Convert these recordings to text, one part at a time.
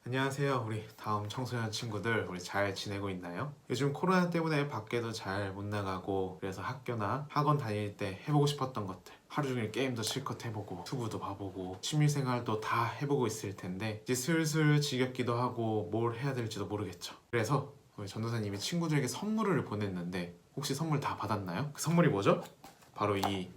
안녕하세요. 우리 다음 청소년 친구들, 우리 잘 지내고 있나요? 요즘 코로나 때문에 밖에도 잘 못 나가고, 그래서 학교나 학원 다닐 때 해보고 싶었던 것들, 하루 종일 게임도 실컷 해보고 투부도 봐보고 취미생활도 다 해보고 있을 텐데 이제 슬슬 지겹기도 하고 뭘 해야 될지도 모르겠죠. 그래서 우리 전도사님이 친구들에게 선물을 보냈는데 혹시 선물 다 받았나요? 그 선물이 뭐죠? 바로 이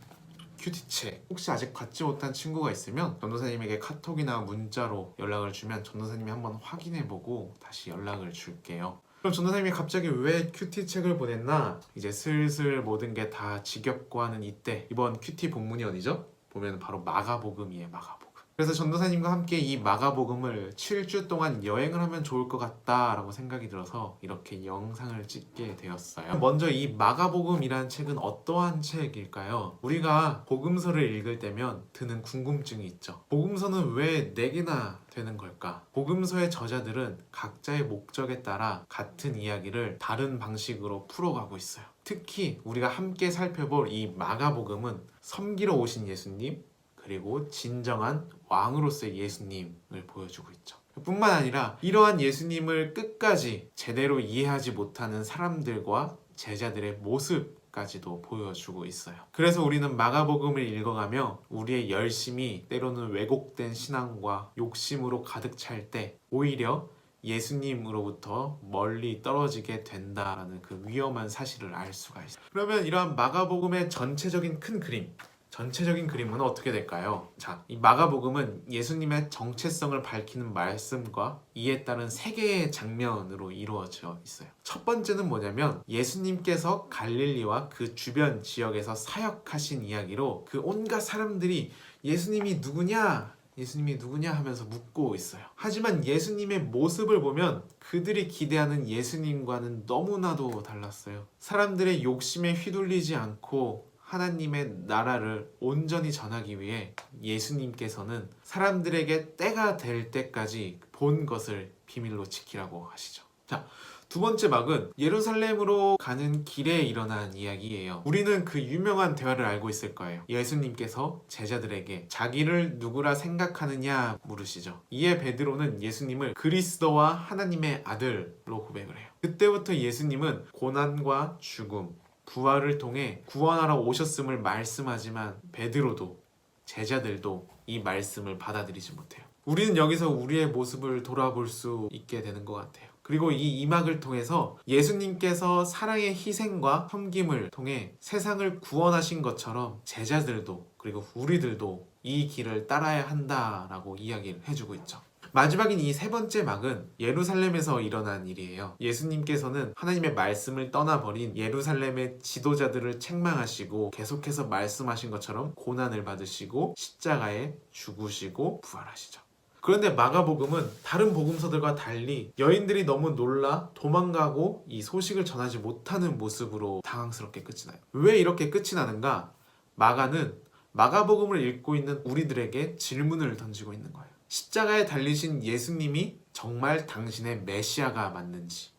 큐티책. 혹시 아직 받지 못한 친구가 있으면 전도사님에게 카톡이나 문자로 연락을 주면 전도사님이 한번 확인해보고 다시 연락을 줄게요. 그럼 전도사님이 갑자기 왜 큐티책을 보냈나? 이제 슬슬 모든 게 다 지겹고 하는 이때, 이번 큐티 본문이 어디죠? 보면 바로 마가복음이에요. 마가복음. 그래서 전도사님과 함께 이 마가복음을 7주 동안 여행을 하면 좋을 것 같다라고 생각이 들어서 이렇게 영상을 찍게 되었어요. 먼저 이 마가복음이라는 책은 어떠한 책일까요? 우리가 복음서를 읽을 때면 드는 궁금증이 있죠. 복음서는 왜 4개나 되는 걸까? 복음서의 저자들은 각자의 목적에 따라 같은 이야기를 다른 방식으로 풀어가고 있어요. 특히 우리가 함께 살펴볼 이 마가복음은 섬기러 오신 예수님, 그리고 진정한 왕으로서의 예수님을 보여주고 있죠. 뿐만 아니라 이러한 예수님을 끝까지 제대로 이해하지 못하는 사람들과 제자들의 모습까지도 보여주고 있어요. 그래서 우리는 마가복음을 읽어가며 우리의 열심이 때로는 왜곡된 신앙과 욕심으로 가득 찰 때 오히려 예수님으로부터 멀리 떨어지게 된다라는 그 위험한 사실을 알 수가 있어요. 그러면 이러한 마가복음의 전체적인 큰 그림, 전체적인 그림은 어떻게 될까요? 자, 이 마가복음은 예수님의 정체성을 밝히는 말씀과 이에 따른 3개의 장면으로 이루어져 있어요. 첫 번째는 뭐냐면 예수님께서 갈릴리와 그 주변 지역에서 사역하신 이야기로 그 온갖 사람들이 예수님이 누구냐? 예수님이 누구냐 하면서 묻고 있어요. 하지만 예수님의 모습을 보면 그들이 기대하는 예수님과는 너무나도 달랐어요. 사람들의 욕심에 휘둘리지 않고 하나님의 나라를 온전히 전하기 위해 예수님께서는 사람들에게 때가 될 때까지 본 것을 비밀로 지키라고 하시죠. 자, 두 번째 막은 예루살렘으로 가는 길에 일어난 이야기예요. 우리는 그 유명한 대화를 알고 있을 거예요. 예수님께서 제자들에게 자기를 누구라 생각하느냐 물으시죠. 이에 베드로는 예수님을 그리스도와 하나님의 아들로 고백을 해요. 그때부터 예수님은 고난과 죽음, 부활을 통해 구원하러 오셨음을 말씀하지만 베드로도 제자들도 이 말씀을 받아들이지 못해요. 우리는 여기서 우리의 모습을 돌아볼 수 있게 되는 것 같아요. 그리고 이 이막을 통해서 예수님께서 사랑의 희생과 섬김을 통해 세상을 구원하신 것처럼 제자들도 그리고 우리들도 이 길을 따라야 한다라고 이야기를 해주고 있죠. 마지막인 이 3번째 막은 예루살렘에서 일어난 일이에요. 예수님께서는 하나님의 말씀을 떠나버린 예루살렘의 지도자들을 책망하시고 계속해서 말씀하신 것처럼 고난을 받으시고 십자가에 죽으시고 부활하시죠. 그런데 마가복음은 다른 복음서들과 달리 여인들이 너무 놀라 도망가고 이 소식을 전하지 못하는 모습으로 당황스럽게 끝이 나요. 왜 이렇게 끝이 나는가? 마가는 마가복음을 읽고 있는 우리들에게 질문을 던지고 있는 거예요. 십자가에 달리신 예수님이 정말 당신의 메시아가 맞는지,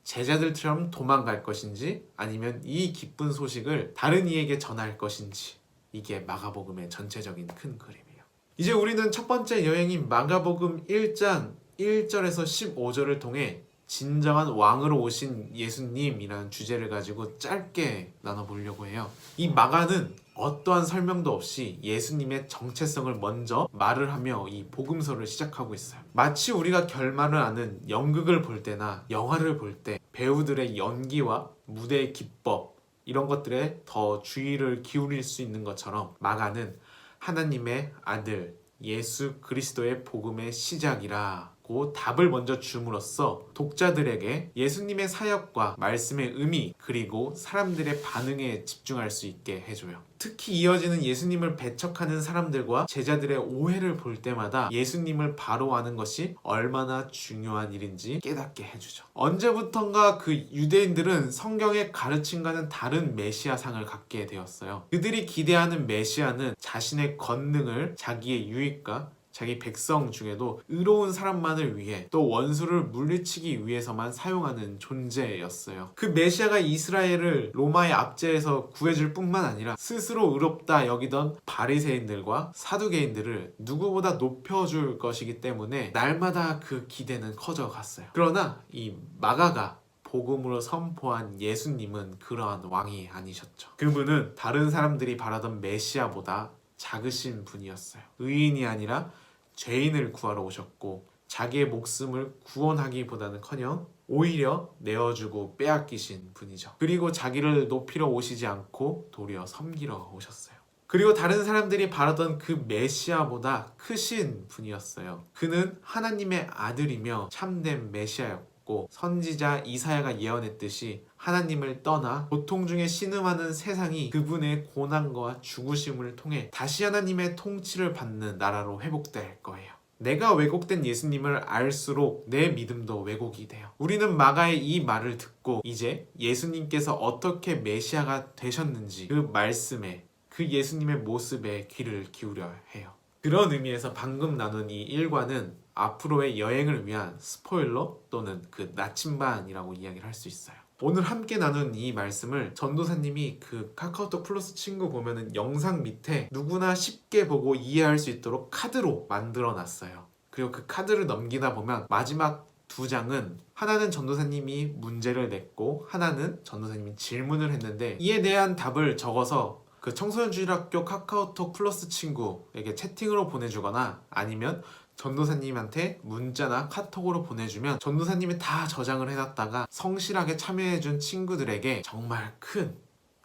제자들처럼 도망갈 것인지, 아니면 이 기쁜 소식을 다른 이에게 전할 것인지, 이게 마가복음의 전체적인 큰 그림이에요. 이제 우리는 첫 번째 여행인 마가복음 1장 1절에서 15절을 통해 진정한 왕으로 오신 예수님이라는 주제를 가지고 짧게 나눠보려고 해요. 이 마가는 어떠한 설명도 없이 예수님의 정체성을 먼저 말을 하며 이 복음서를 시작하고 있어요. 마치 우리가 결말을 아는 연극을 볼 때나 영화를 볼 때 배우들의 연기와 무대의 기법 이런 것들에 더 주의를 기울일 수 있는 것처럼 마가는 하나님의 아들 예수 그리스도의 복음의 시작이라고 답을 먼저 줌으로써 독자들에게 예수님의 사역과 말씀의 의미 그리고 사람들의 반응에 집중할 수 있게 해줘요. 특히 이어지는 예수님을 배척하는 사람들과 제자들의 오해를 볼 때마다 예수님을 바로 아는 것이 얼마나 중요한 일인지 깨닫게 해주죠. 언제부턴가 그 유대인들은 성경의 가르침과는 다른 메시아상을 갖게 되었어요. 그들이 기대하는 메시아는 자신의 권능을 자기의 유익과 자기 백성 중에도 의로운 사람만을 위해 또 원수를 물리치기 위해서만 사용하는 존재였어요. 그 메시아가 이스라엘을 로마의 압제에서 구해줄 뿐만 아니라 스스로 의롭다 여기던 바리새인들과 사두개인들을 누구보다 높여줄 것이기 때문에 날마다 그 기대는 커져갔어요. 그러나 이 마가가 복음으로 선포한 예수님은 그러한 왕이 아니셨죠. 그분은 다른 사람들이 바라던 메시아보다 작으신 분이었어요. 의인이 아니라 죄인을 구하러 오셨고 자기의 목숨을 구원하기보다는커녕 오히려 내어주고 빼앗기신 분이죠. 그리고 자기를 높이러 오시지 않고 도리어 섬기러 오셨어요. 그리고 다른 사람들이 바라던 그 메시아보다 크신 분이었어요. 그는 하나님의 아들이며 참된 메시아였고 선지자 이사야가 예언했듯이 하나님을 떠나 고통 중에 신음하는 세상이 그분의 고난과 죽으심을 통해 다시 하나님의 통치를 받는 나라로 회복될 거예요. 내가 왜곡된 예수님을 알수록 내 믿음도 왜곡이 돼요. 우리는 마가의 이 말을 듣고 이제 예수님께서 어떻게 메시아가 되셨는지 그 말씀에 그 예수님의 모습에 귀를 기울여야 해요. 그런 의미에서 방금 나눈 이 일과는 앞으로의 여행을 위한 스포일러 또는 그 나침반이라고 이야기를 할 수 있어요. 오늘 함께 나눈 이 말씀을 전도사님이 그 카카오톡 플러스 친구 보면은 영상 밑에 누구나 쉽게 보고 이해할 수 있도록 카드로 만들어 놨어요. 그리고 그 카드를 넘기다 보면 마지막 두 장은 하나는 전도사님이 문제를 냈고 하나는 전도사님이 질문을 했는데 이에 대한 답을 적어서 그 청소년주일학교 카카오톡 플러스 친구에게 채팅으로 보내주거나 아니면 전도사님한테 문자나 카톡으로 보내주면 전도사님이 다 저장을 해놨다가 성실하게 참여해준 친구들에게 정말 큰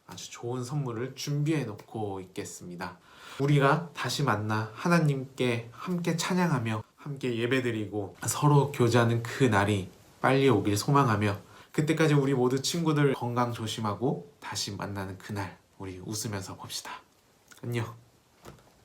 아주 좋은 선물을 준비해 놓고 있겠습니다. 우리가 다시 만나 하나님께 함께 찬양하며 함께 예배드리고 서로 교제하는 그 날이 빨리 오길 소망하며 그때까지 우리 모두 친구들 건강 조심하고 다시 만나는 그날 우리 웃으면서 봅시다. 안녕.